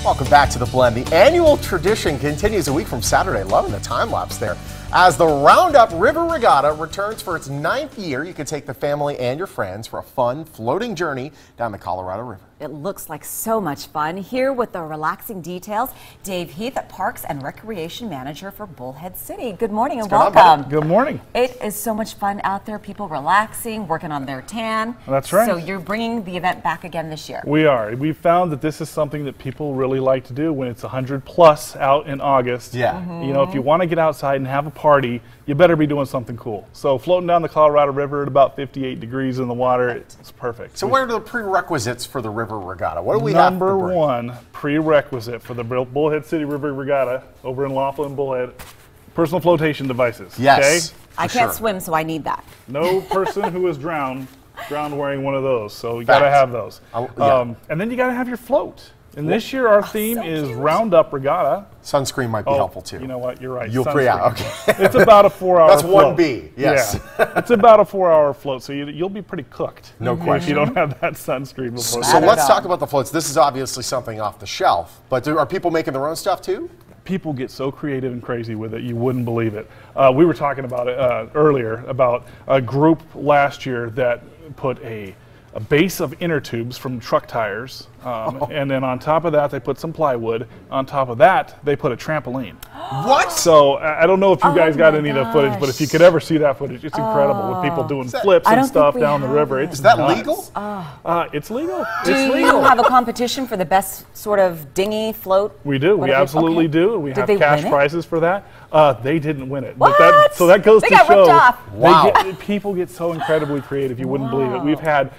Welcome back to The Blend. The annual tradition continues a week from Saturday. Loving the time lapse there. As the Round-Up River Regatta returns for its 9th year, you can take the family and your friends for a fun floating journey down the Colorado River. It looks like so much fun. Here with the relaxing details, Dave Heath, Parks and Recreation Manager for Bullhead City. Good morning and welcome. Good morning. It is so much fun out there, people relaxing, working on their tan. That's right. So you're bringing the event back again this year. We are. We found that this is something that people really like to do when it's 100 plus out in August. Yeah. You know, if you want to get outside and have a party, you better be doing something cool. So floating down the Colorado River at about 58 degrees in the water, it's perfect. So what are the prerequisites for the River Regatta? What do we Number have to bring? one prerequisite for the Bullhead City River Regatta over in Laughlin, Bullhead, personal flotation devices. Yes. Okay? I can't swim, so I need that. No person who is drowned wearing one of those. So you got to have those. Yeah. And then you got to have your float. And this year our theme is Round-Up Regatta. Sunscreen might be helpful too. You know what? You're right. You'll okay. It's about a 4-hour That's float. 1B, yes. Yeah. It's about a 4-hour float, so you'll be pretty cooked. No question. If you don't have that sunscreen before. So let's talk about the floats. This is obviously something off the shelf, but are people making their own stuff too? People get so creative and crazy with it, you wouldn't believe it. We were talking about it earlier, about a group last year that put a base of inner tubes from truck tires, and then on top of that they put some plywood. On top of that they put a trampoline. What? So I don't know if you guys got any of the footage, but if you could ever see that footage, it's incredible with people doing flips and stuff down the river. Is that legal? It's legal. Do you have a competition for the best sort of dinghy float? We do. We absolutely do. We have cash prizes for that. They didn't win it. What? But so that goes to got show. ripped off. Wow. People get so incredibly creative, you wouldn't believe it. We've had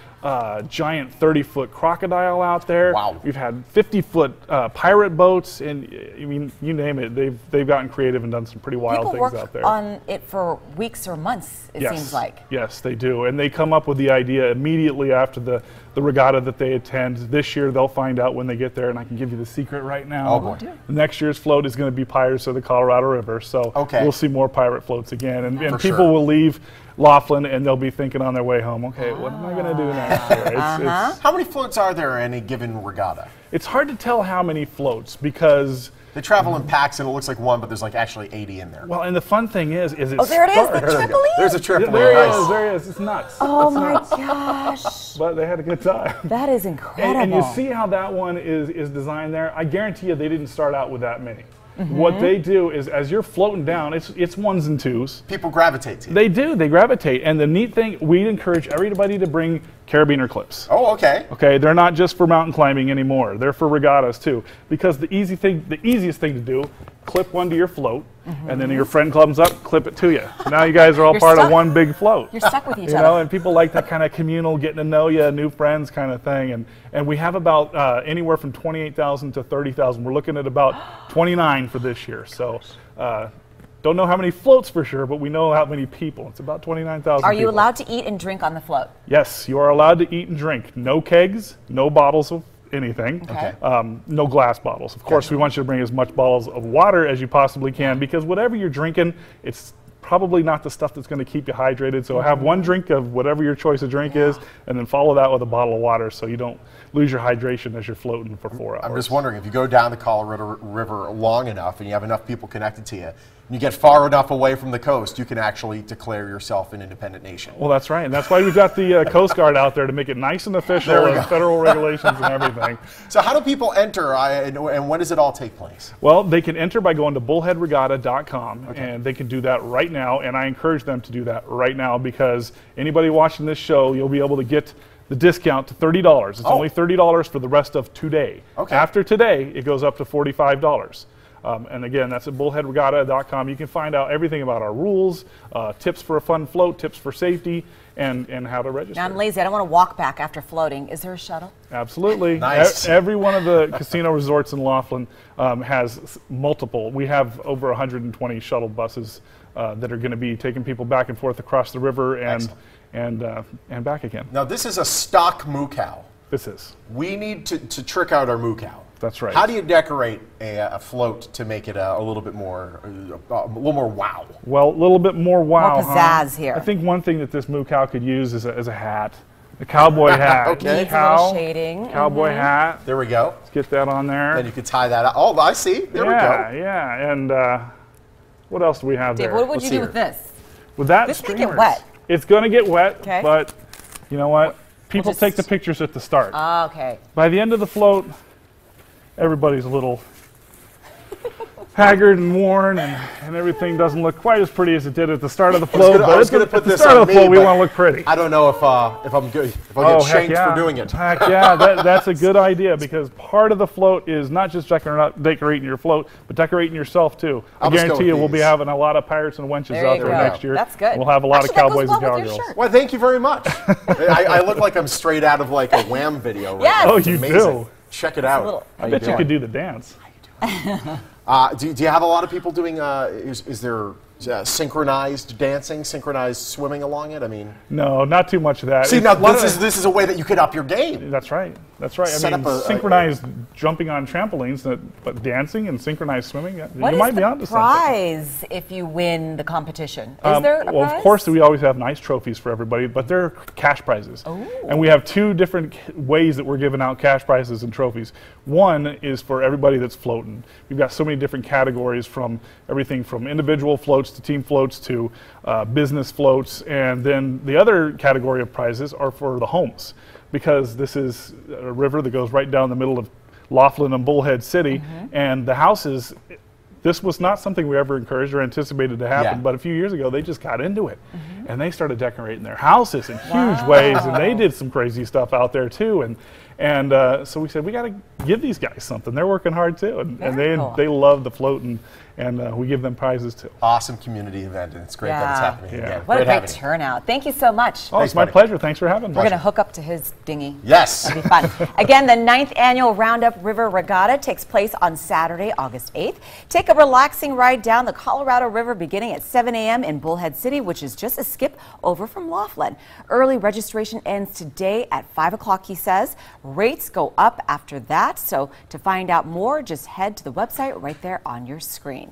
giant 30-foot crocodile out there. Wow. We've had 50-foot pirate boats, and I mean, you name it. They've gotten creative and done some pretty wild things out there. People work on it for weeks or months, it seems like. Yes, they do. And they come up with the idea immediately after the regatta that they attend. This year they'll find out when they get there, and I can give you the secret right now. Oh boy. Next year's float is going to be Pirates of the Colorado River, so we'll see more pirate floats again. And people will leave Laughlin and they'll be thinking on their way home, okay, what am I going to do next year? How many floats are there in any given regatta? It's hard to tell how many floats because they travel in packs and it looks like one, but there's like actually 80 in there. Well, and the fun thing is there it is, the trampoline. There's a trampoline. There it is. It's nuts. Oh my gosh. But they had a good time. That is incredible. And you see how that one is designed there? I guarantee you they didn't start out with that many. What they do is, as you're floating down, it's ones and twos. People gravitate to you. They do. They gravitate. And the neat thing, we encourage everybody to bring carabiner clips. Oh, okay. Okay, they're not just for mountain climbing anymore. They're for regattas too. Because the easiest thing to do, clip one to your float, and then your friend comes up, clip it to you. So now you guys are all part of one big float. You're stuck with each other. You know, and people like that kind of communal, getting to know you, new friends kind of thing. And we have about anywhere from 28,000 to 30,000. We're looking at about 29 for this year. So don't know how many floats for sure, but we know how many people. It's about 29,000 Are you allowed to eat and drink on the float? Yes, you are allowed to eat and drink. No kegs, no bottles of anything. Okay. No glass bottles. Of course, we want you to bring as much bottles of water as you possibly can, because whatever you're drinking, it's probably not the stuff that's going to keep you hydrated. So have one drink of whatever your choice of drink is, and then follow that with a bottle of water so you don't lose your hydration as you're floating for 4 hours. I'm just wondering, if you go down the Colorado River long enough and you have enough people connected to you, and you get far enough away from the coast, you can actually declare yourself an independent nation. Well, that's right. And that's why we've got the Coast Guard out there to make it nice and official and federal regulations and everything. So how do people enter, and when does it all take place? Well, they can enter by going to bullheadregatta.com, and they can do that right now. And I encourage them to do that right now, because anybody watching this show, you'll be able to get the discount to $30. It's only $30 for the rest of today. After today, it goes up to $45. And again, that's at bullheadregatta.com. You can find out everything about our rules, tips for a fun float, tips for safety, and how to register. Now, I'm lazy. I don't want to walk back after floating. Is there a shuttle? Absolutely. Nice. Every one of the casino resorts in Laughlin has multiple. We have over 120 shuttle buses that are going to be taking people back and forth across the river and back again. Now, this is a stock moo cow. This is. We need to trick out our moo cow. That's right. How do you decorate a float to make it a little bit more, wow? Well, a little bit more wow. More pizzazz here. I think one thing that this moo cow could use is as a hat. The cowboy hat. Okay. Needs a little shading. Cowboy hat. There we go. Let's get that on there. Then you can tie that up. Oh, I see. There we go. Yeah. And what else do we have Dave, there? what would you do with this? With that, This may streamers. get wet. It's going to get wet, Okay. but you know what? People just- take the pictures at the start. Okay. By the end of the float, everybody's a little haggard and worn, and everything doesn't look quite as pretty as it did at the start of the float. I was going to put at the this start on of the float, me, we but want to look pretty. I don't know if I'm good. If I'll get shanked for doing it. Heck yeah, that's a good idea, because part of the float is not just decorating your float, but decorating yourself too. I guarantee you we'll be having a lot of pirates and wenches out there next year. That's good. We'll have a lot of cowboys and cowgirls. Well, thank you very much. I look like I'm straight out of like a Wham video. Right Yes. now. Oh, It's you amazing. do. Check it out. I bet you could do the dance. Do you have a lot of people doing? Is there synchronized dancing, synchronized swimming along it? I mean, No, not too much of that. see, It's now a lot of- this is a way that you could up your game. That's right. That's right. Set I mean, up a- synchronized jumping on trampolines, but dancing and synchronized swimming, What you is might be the onto something. prize if you win the competition? Is there a Well, prize? of course, we always have nice trophies for everybody, but they're cash prizes. And we have two different ways that we're giving out cash prizes and trophies. One is for everybody that's floating. We've got so many different categories, from everything from individual floats to team floats to business floats. And then the other category of prizes are for the homes, because this is a river that goes right down the middle of Laughlin and Bullhead City. And the houses, this was not something we ever encouraged or anticipated to happen, but a few years ago they just got into it. And they started decorating their houses in huge ways, and they did some crazy stuff out there too. And so we said, we got to give these guys something. They're working hard too, and they love the floating, and we give them prizes too. Awesome community event, and it's great that it's happening again. What a Great having great you. turnout. Thank you so much. Oh, it's my pleasure. Thanks for having me. We're going to hook up to his dinghy. Yes. That'd be fun. Again, the 9th annual Round-Up River Regatta takes place on Saturday, August 8th. Take a relaxing ride down the Colorado River beginning at 7 a.m. in Bullhead City, which is just a skip over from Laughlin. Early registration ends today at 5 o'clock, he says. Rates go up after that, so to find out more, just head to the website right there on your screen.